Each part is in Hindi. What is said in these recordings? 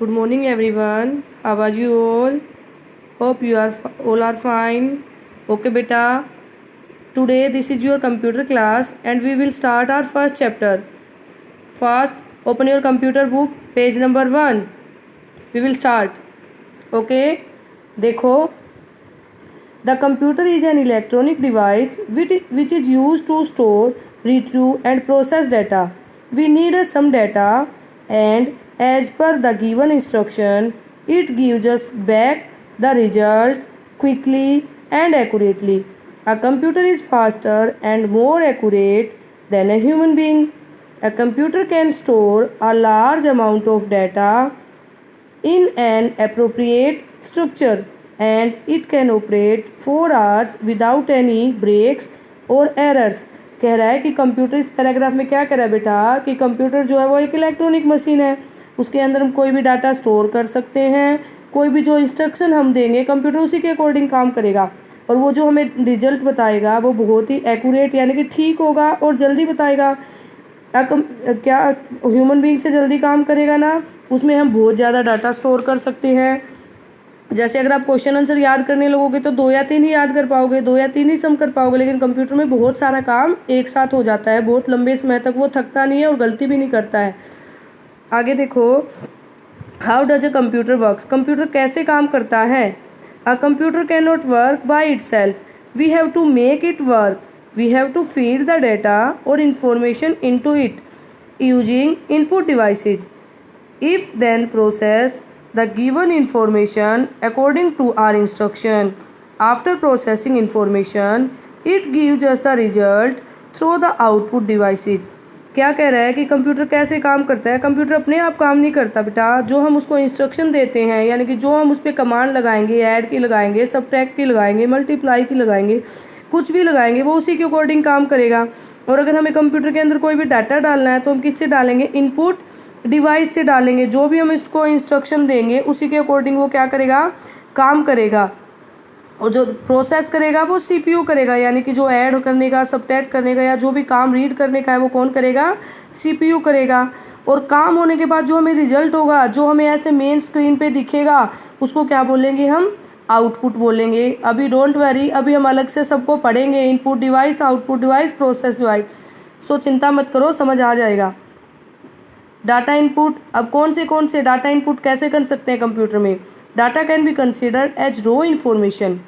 Good morning, everyone. How are you all? Hope you are all are fine. Okay, beta. Today this is your computer class, and we will start our first chapter. First, open your computer book, page number 1. We will start. Okay. देखो, the computer is an electronic device which is used to store, retrieve, and process data. We need some data, and as per the given instruction, it gives us back the result quickly and accurately. A computer is faster and more accurate than a human being. A computer can store a large amount of data in an appropriate structure, and it can operate 4 hours without any breaks or errors. कह रहा है कि कंप्यूटर, इस पैराग्राफ में क्या कह रहा है बेटा कि कंप्यूटर जो है वो एक इलेक्ट्रॉनिक मशीन है, उसके अंदर हम कोई भी डाटा स्टोर कर सकते हैं, कोई भी जो इंस्ट्रक्शन हम देंगे कंप्यूटर उसी के अकॉर्डिंग काम करेगा, और वो जो हमें रिजल्ट बताएगा वो बहुत ही एक्यूरेट यानी कि ठीक होगा और जल्दी बताएगा। क्या ह्यूमन बीइंग से जल्दी काम करेगा ना, उसमें हम बहुत ज़्यादा डाटा स्टोर कर सकते हैं। जैसे अगर आप क्वेश्चन आंसर याद करने लगोगे तो 2 या 3 ही याद कर पाओगे, 2 या 3 ही सम कर पाओगे, लेकिन कंप्यूटर में बहुत सारा काम एक साथ हो जाता है, बहुत लंबे समय तक वो थकता नहीं है और गलती भी नहीं करता है। आगे देखो, how does a computer works, computer कैसे काम करता है। A computer can not work by itself, we have to make it work, we have to feed the data और information into it using input devices. If then process the given information according to our instruction. After processing information, it gives us the result through the output devices. क्या कह रहा है कि कंप्यूटर कैसे काम करता है। कंप्यूटर अपने आप काम नहीं करता बेटा, जो हम उसको इंस्ट्रक्शन देते हैं यानी कि जो हम उस पर कमांड लगाएंगे, ऐड की लगाएंगे, सबट्रैक्ट की लगाएंगे, मल्टीप्लाई की लगाएंगे, कुछ भी लगाएंगे वो उसी के अकॉर्डिंग काम करेगा। और अगर हमें कंप्यूटर के अंदर कोई भी डाटा डालना है तो हम किससे डालेंगे, इनपुट डिवाइस से डालेंगे। जो भी हम इसको इंस्ट्रक्शन देंगे उसी के अकॉर्डिंग वो क्या करेगा, काम करेगा। और जो प्रोसेस करेगा वो सीपीयू करेगा, यानी कि जो ऐड करने का, सबट्रैक्ट करने का या जो भी काम रीड करने का है वो कौन करेगा, सीपीयू करेगा। और काम होने के बाद जो हमें रिजल्ट होगा, जो हमें ऐसे मेन स्क्रीन पे दिखेगा, उसको क्या बोलेंगे हम, आउटपुट बोलेंगे। अभी डोंट वरी, अभी हम अलग से सबको पढ़ेंगे, input device, output device, process device. So चिंता मत करो, समझ आ जाएगा। डाटा इनपुट, अब कौन से डाटा इनपुट कैसे कर सकते हैं कंप्यूटर में। Data can be considered as raw information,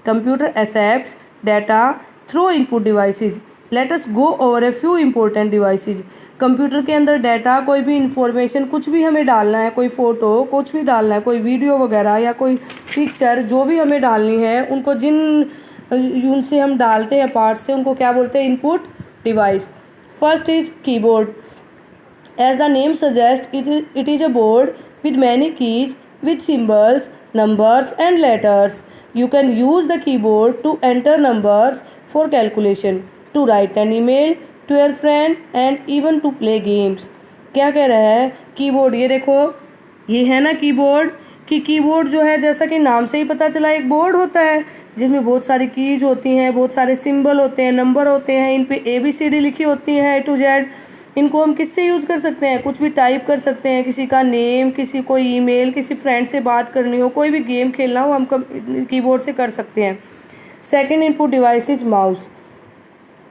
computer accepts data through input devices. Let us go over a few important devices. Computer के अंदर डाटा, कोई भी इंफॉर्मेशन, कुछ भी हमें डालना है, कोई फ़ोटो कुछ भी डालना है, कोई वीडियो वगैरह या कोई पिक्चर जो भी हमें डालनी है, उनको उनसे हम डालते हैं पार्ट से, उनको क्या बोलते हैं, input device. First is keyboard. As the name suggests, it is a board with many keys with symbols, numbers and letters. You can use the keyboard to enter numbers for calculation, to write an email to your friend and even to play games. क्या कह रहा है, कीबोर्ड, ये देखो ये है ना कीबोर्ड, कि कीबोर्ड जो है जैसा कि नाम से ही पता चला एक बोर्ड होता है जिसमें बहुत सारी कीज होती हैं, बहुत सारे सिंबल होते हैं, नंबर होते हैं, इन पे ABCD लिखी होती है A to Z। इनको हम किससे यूज़ कर सकते हैं, कुछ भी टाइप कर सकते हैं, किसी का नेम, किसी कोई ईमेल, किसी फ्रेंड से बात करनी हो, कोई भी गेम खेलना हो, हम कीबोर्ड से कर सकते हैं। Second input device is mouse.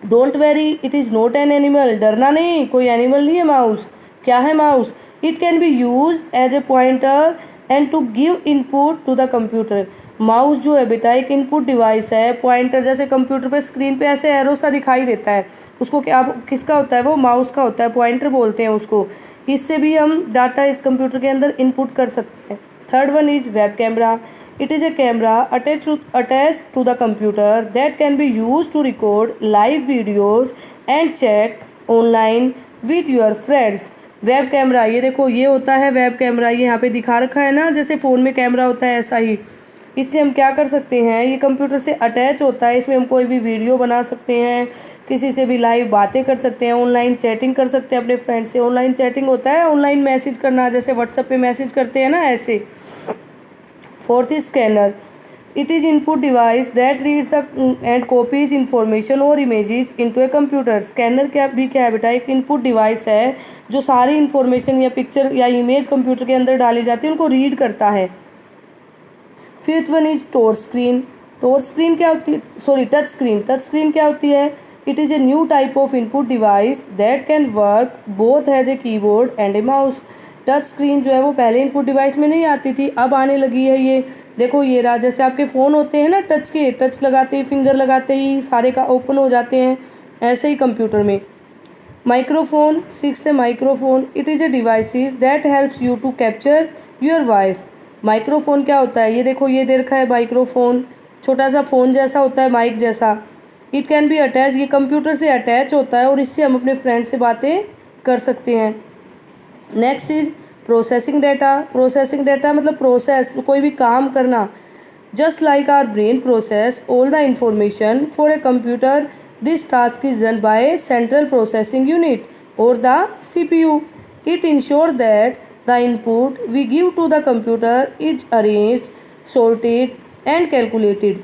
Don't worry, it is not an animal, डरना नहीं, कोई एनिमल नहीं है माउस। क्या है mouse, it can be use as a pointer and to give input to the computer. Mouse जो है बेटा एक इनपुट डिवाइस है, पॉइंटर, जैसे कंप्यूटर पे स्क्रीन पे ऐसे एरो सा दिखाई देता है, उसको क्या, किसका होता है, वो माउस का होता है, पॉइंटर बोलते हैं उसको। इससे भी हम डाटा इस कंप्यूटर के अंदर इनपुट कर सकते हैं। Third one is web camera. It is a camera attach to the computer that can be use to record live videos and chat online with your friends. Web camera, ये देखो ये होता है वेब कैमरा, ये यहाँ पे दिखा रखा है ना, जैसे फ़ोन में कैमरा होता है ऐसा ही। इससे हम क्या कर सकते हैं, ये कंप्यूटर से अटैच होता है, इसमें हम कोई भी वीडियो बना सकते हैं, किसी से भी लाइव बातें कर सकते हैं, ऑनलाइन चैटिंग कर सकते हैं अपने फ्रेंड से। ऑनलाइन चैटिंग होता है ऑनलाइन मैसेज करना, जैसे व्हाट्सएप पे मैसेज करते हैं ना, ऐसे। Fourth is scanner. It is input device that reads the and copies information or images into a computer. Scanner क्या है बेटा, एक इनपुट डिवाइस है जो सारी इंफॉर्मेशन या पिक्चर या इमेज कंप्यूटर के अंदर डाली जाती है, उनको रीड करता है. Fifth one is touch screen. Touch screen क्या होती है, sorry touch screen. Touch screen क्या होती है? It is a new type of input device that can work both has a keyboard and A mouse. Touch screen जो है वो पहले इनपुट डिवाइस में नहीं आती थी, अब आने लगी है. ये देखो ये रहा, जैसे आपके फ़ोन होते हैं ना टच के, टच लगाते ही फिंगर लगाते ही सारे का ओपन हो जाते हैं, ऐसे ही कंप्यूटर में. माइक्रोफोन. सिक्स है microphone. It is a devices that helps you to capture your voice. Microphone क्या होता है? ये देखो ये दे रखा है माइक्रोफोन, छोटा सा फ़ोन जैसा होता है, माइक जैसा. इट कैन बी अटैच, ये कंप्यूटर से अटैच होता है और इससे हम अपने फ्रेंड से बातें कर सकते हैं. Next is processing data. Processing data मतलब प्रोसेस, कोई भी काम करना. Just like our brain process all the information for a computer, this task is done by central processing unit और the CPU. It ensure that the input we give to the computer is arranged, sorted and calculated.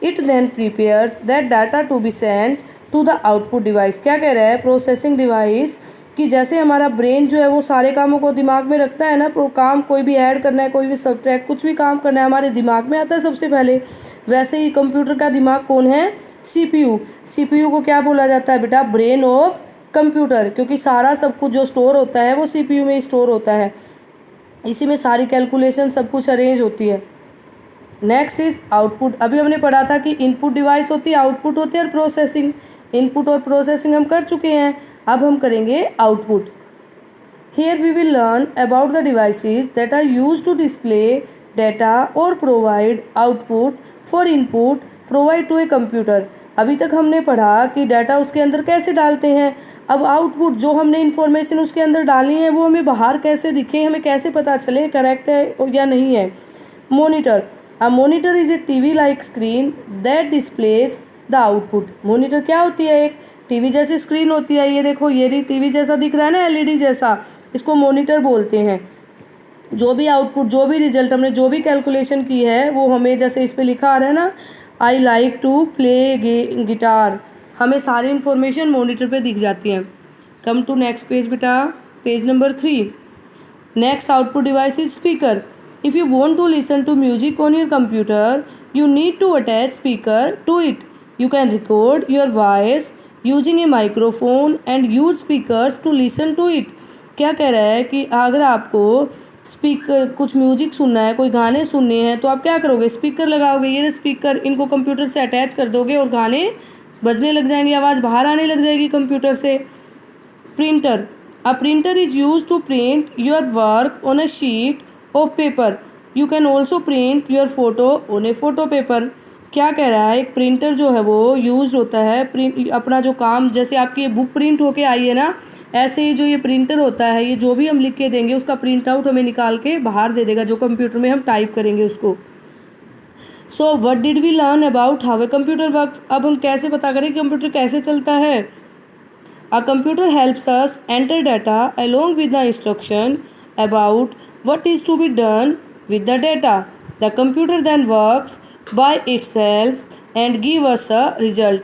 It then prepares that data to be sent to the output device. क्या कह रहा है? प्रोसेसिंग डिवाइस कि जैसे हमारा ब्रेन जो है वो सारे कामों को दिमाग में रखता है ना, काम कोई भी ऐड करना है, कोई भी सब्ट्रैक्ट, कुछ भी काम करना है हमारे दिमाग में आता है सबसे पहले, वैसे ही कंप्यूटर का दिमाग कौन है? CPU. CPU को क्या बोला जाता है बेटा? ब्रेन ऑफ कंप्यूटर, क्योंकि सारा सब कुछ जो स्टोर होता है वो CPU में स्टोर होता है, इसी में सारी कैलकुलेशन सब कुछ अरेंज होती है. Next is output. अभी हमने पढ़ा था कि इनपुट डिवाइस होती है, आउटपुट होती है और प्रोसेसिंग. इनपुट और प्रोसेसिंग हम कर चुके हैं, अब हम करेंगे output. Here we will learn about the devices that are used to display data और provide output for input provide to a computer. अभी तक हमने पढ़ा कि डाटा उसके अंदर कैसे डालते हैं, अब आउटपुट जो हमने इन्फॉर्मेशन उसके अंदर डाली है वो हमें बाहर कैसे दिखे, हमें कैसे पता चले करेक्ट है या नहीं है. Monitor. A monitor is a TV-like screen that displays the output. Monitor क्या होती है? एक टीवी जैसी स्क्रीन होती है. ये देखो ये टीवी जैसा दिख रहा है ना, LED जैसा, इसको मॉनिटर बोलते हैं. जो भी आउटपुट, जो भी रिजल्ट, हमने जो भी कैलकुलेशन की है वो हमें, जैसे इस पे लिखा आ रहा है ना, I like to play guitar, हमें सारी इन्फॉर्मेशन मॉनिटर पे दिख जाती है. कम टू नेक्स्ट पेज बेटा, page number 3. Next output device is speaker. If you want to listen to music on your computer, you need to attach speaker to it. You can record your voice using a microphone and use speakers to listen to it. क्या कह रहा है कि अगर आपको स्पीकर, कुछ म्यूजिक सुनना है, कोई गाने सुनने हैं, तो आप क्या करोगे? स्पीकर लगाओगे. ये स्पीकर, इनको कंप्यूटर से अटैच कर दोगे और गाने बजने लग जाएंगे, आवाज़ बाहर आने लग जाएगी कंप्यूटर से. Printer. A printer is use to print your work on a sheet of paper. You can also print your photo on a photo paper. क्या कह रहा है? एक प्रिंटर जो है वो यूज होता है प्रिंट, अपना जो काम, जैसे आपकी ये बुक प्रिंट होके आई है ना, ऐसे ही जो ये प्रिंटर होता है, ये जो भी हम लिख के देंगे उसका प्रिंट आउट हमें निकाल के बाहर दे देगा, जो कंप्यूटर में हम टाइप करेंगे उसको. So what did we learn about how a computer works. अब हम कैसे पता करें कंप्यूटर कैसे चलता है? A computer helps us enter data along with the instruction about what is to be done with the data. The computer then works by itself and give us a result.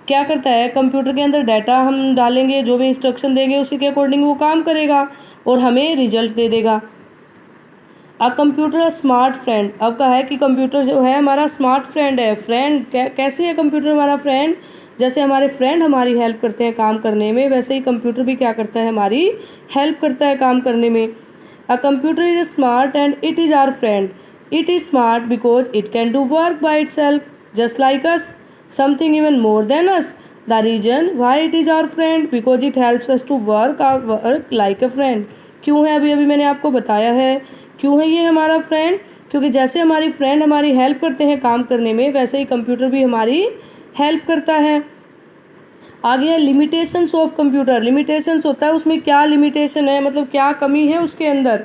क्या करता है? कंप्यूटर के अंदर डाटा हम डालेंगे, जो भी इंस्ट्रक्शन देंगे उसी के अकॉर्डिंग वो काम करेगा और हमें रिजल्ट दे देगा. A computer a smart friend. अब कहा है कि कंप्यूटर जो है हमारा स्मार्ट फ्रेंड है. फ्रेंड कैसे है कंप्यूटर हमारा फ्रेंड? जैसे हमारे फ्रेंड हमारी हेल्प करते हैं काम करने में, वैसे ही कंप्यूटर भी क्या करता है? हमारी हेल्प करता है काम करने में. A computer is smart and it is our friend. It is smart because it can do work by itself, just like us, something even more than us. The reason why it is our friend because it helps us to work our work like a friend. क्यों है? अभी अभी मैंने आपको बताया है क्यों है ये हमारा फ्रेंड. क्योंकि जैसे हमारी फ्रेंड हमारी हेल्प करते हैं काम करने में, वैसे ही कंप्यूटर भी हमारी हेल्प करता है. आगे है लिमिटेशंस ऑफ कंप्यूटर. लिमिटेशंस होता है, उसमें क्या लिमिटेशन है, मतलब क्या कमी है उसके अंदर.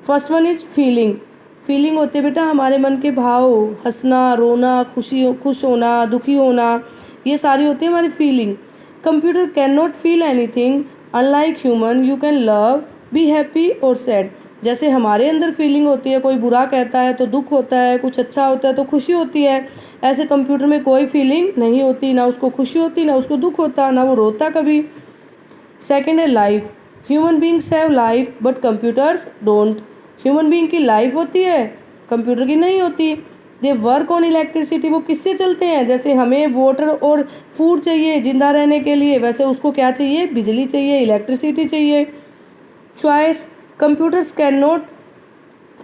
First one is feeling. Feeling होते हैं बेटा हमारे मन के भाव, हंसना, रोना, खुश होना, दुखी होना, ये सारी होती है हमारी feeling. Computer can not feel anything unlike human. You can love, be happy और सैड. जैसे हमारे अंदर फीलिंग होती है, कोई बुरा कहता है तो दुख होता है, कुछ अच्छा होता है तो खुशी होती है, ऐसे कंप्यूटर में कोई फीलिंग नहीं होती, ना उसको खुशी होती, ना उसको दुख होता, ना वो रोता कभी। सेकेंड है life. Human beings have life but computers don't. Human being की लाइफ होती है, कंप्यूटर की नहीं होती। They work on electricity. वो किससे चलते हैं? जैसे हमें वाटर और फूड चाहिए जिंदा रहने के लिए, वैसे उसको क्या चाहिए? बिजली चाहिए, इलेक्ट्रिसिटी चाहिए। Choice. Computers can not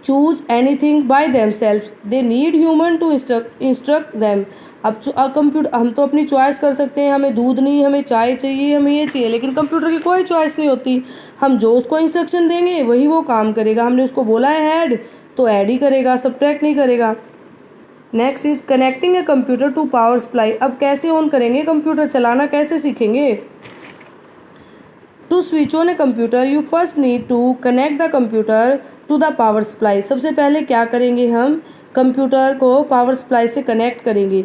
choose anything by themselves, they need human to instruct them. अब कंप्यूटर, हम तो अपनी चॉइस कर सकते हैं, हमें दूध नहीं, हमें चाय चाहिए, हमें ये चाहिए, लेकिन कंप्यूटर की कोई चॉइस नहीं होती। हम जो उसको इंस्ट्रक्शन देंगे वही वो काम करेगा। हमने उसको बोला है ऐड तो ऐड ही करेगा, सब्ट्रैक्ट नहीं करेगा। Next is connecting a computer to power supply. अब कैसे ऑन करेंगे कंप्यूटर, चलाना कैसे सीखेंगे? To switch on a computer you first need to connect the computer to the power supply. सबसे पहले क्या करेंगे, हम कंप्यूटर को पावर सप्लाई से कनेक्ट करेंगे।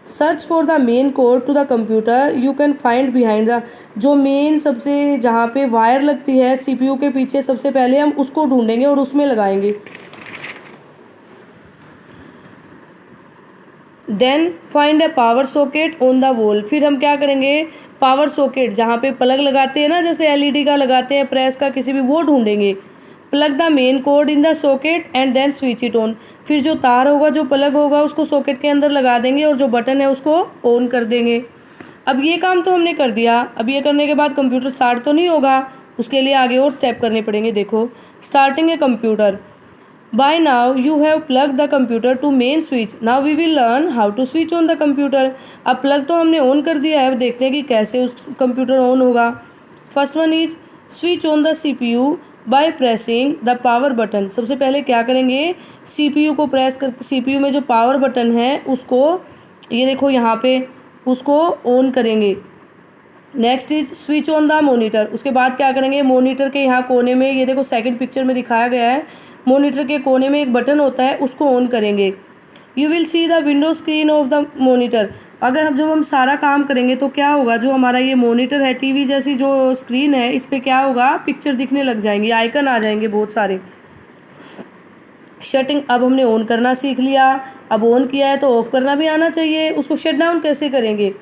Search for the main cord to the computer you can find behind the. जो मेन सबसे जहाँ पे वायर लगती है सीपीयू के पीछे, सबसे पहले हम उसको ढूंढेंगे और उसमें लगाएंगे। Then find a power socket on the wall. फिर हम क्या करेंगे, पावर सॉकेट जहाँ पे प्लग लगाते हैं ना, जैसे एलईडी का लगाते हैं, प्रेस का, किसी भी, वो ढूंढेंगे। Plug the main cord in the socket and then switch it on. फिर जो तार होगा, जो प्लग होगा, उसको सॉकेट के अंदर लगा देंगे और जो बटन है उसको ऑन कर देंगे। अब ये काम तो हमने कर दिया। अब ये करने के बाद कंप्यूटर स्टार्ट तो नहीं होगा, उसके लिए आगे और स्टेप करने पड़ेंगे। देखो, starting a computer. By now you have plugged the computer to main switch. Now we will learn how to switch on the computer. अब प्लग तो हमने ऑन कर दिया है, अब देखते हैं कि कैसे उस कंप्यूटर ऑन होगा। First one is switch on the CPU by pressing the power button. सबसे पहले क्या करेंगे, सीपीयू को प्रेस कर, सीपीयू में जो पावर बटन है उसको, ये देखो यहाँ पे, उसको ऑन करेंगे। Next is switch on the monitor. उसके बाद क्या करेंगे, मॉनिटर के यहाँ कोने में, ये देखो सेकंड पिक्चर में दिखाया गया है, मॉनिटर के कोने में एक बटन होता है, उसको ऑन करेंगे। You will see the window screen of the monitor. अगर जब हम सारा काम करेंगे तो क्या होगा, जो हमारा ये मॉनिटर है, टीवी जैसी जो स्क्रीन है, इस पर क्या होगा, पिक्चर दिखने लग जाएंगी, आइकन आ जाएंगे बहुत सारे। शटिंग, अब हमने ऑन करना सीख लिया। अब ऑन किया है तो ऑफ करना भी आना चाहिए। उसको शट डाउन कैसे करेंगे?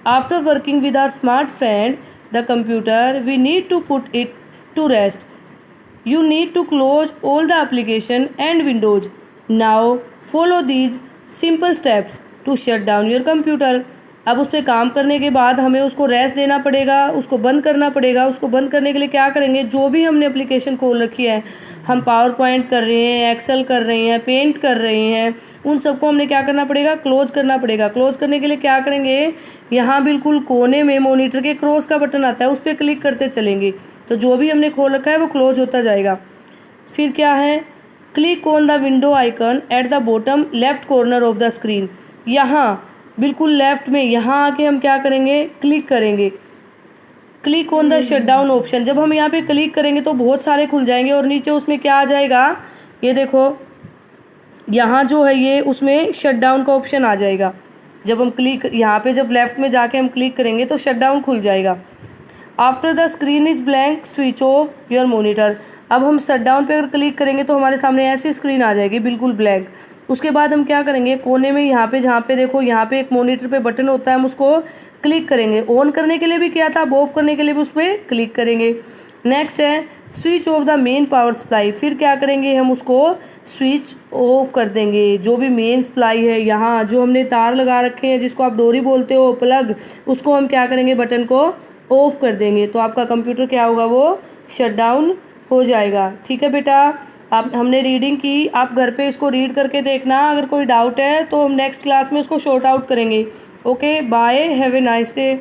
After working with our smart friend the computer we need to put it to rest. You need to close all the application and windows. Now follow these simple steps to shut down your computer. अब उस पर काम करने के बाद हमें उसको रेस्ट देना पड़ेगा, उसको बंद करना पड़ेगा। उसको बंद करने के लिए क्या करेंगे, जो भी हमने एप्लीकेशन खोल रखी है, हम पावर पॉइंट कर रहे हैं, एक्सेल कर रहे हैं, पेंट कर रहे हैं, उन सबको हमने क्या करना पड़ेगा, क्लोज करना पड़ेगा। क्लोज करने के लिए क्या करेंगे, यहाँ बिल्कुल कोने में मॉनिटर के क्रॉस का बटन आता है, उस पर क्लिक करते चलेंगे, तो जो भी हमने खोल रखा है वो क्लोज होता जाएगा। फिर क्या है, click on the window icon at the bottom left corner of the screen. यहाँ बिल्कुल लेफ्ट में, यहाँ आके हम क्या करेंगे, क्लिक करेंगे। Click on the shut down option. जब हम यहाँ पे क्लिक करेंगे तो बहुत सारे खुल जाएंगे और नीचे उसमें क्या आ जाएगा, ये देखो, यहाँ जो है ये उसमें शट डाउन का ऑप्शन आ जाएगा। जब हम क्लिक, यहाँ पे जब लेफ्ट में जाके हम क्लिक करेंगे तो शट डाउन खुल जाएगा। After the screen is blank switch off your monitor. अब हम शट डाउन पे अगर क्लिक करेंगे तो हमारे सामने ऐसी स्क्रीन आ जाएगी बिल्कुल ब्लैंक। उसके बाद हम क्या करेंगे, कोने में यहाँ पे, जहाँ पे देखो, यहाँ पे एक मॉनिटर पे बटन होता है, हम उसको क्लिक करेंगे। ऑन करने के लिए भी किया था, अब ऑफ करने के लिए भी उस पर क्लिक करेंगे। नेक्स्ट है switch off the main power supply. फिर क्या करेंगे, हम उसको स्विच ऑफ कर देंगे। जो भी मेन सप्लाई है, यहाँ जो हमने तार लगा रखे हैं, जिसको आप डोरी बोलते हो, प्लग, उसको हम क्या करेंगे, बटन को ऑफ कर देंगे। तो आपका कंप्यूटर क्या होगा, वो शट डाउन हो जाएगा। ठीक है बेटा, आप, हमने रीडिंग की, आप घर पे इसको रीड करके देखना। अगर कोई डाउट है तो हम नेक्स्ट क्लास में उसको शॉर्ट आउट करेंगे। Okay, bye, have a nice day.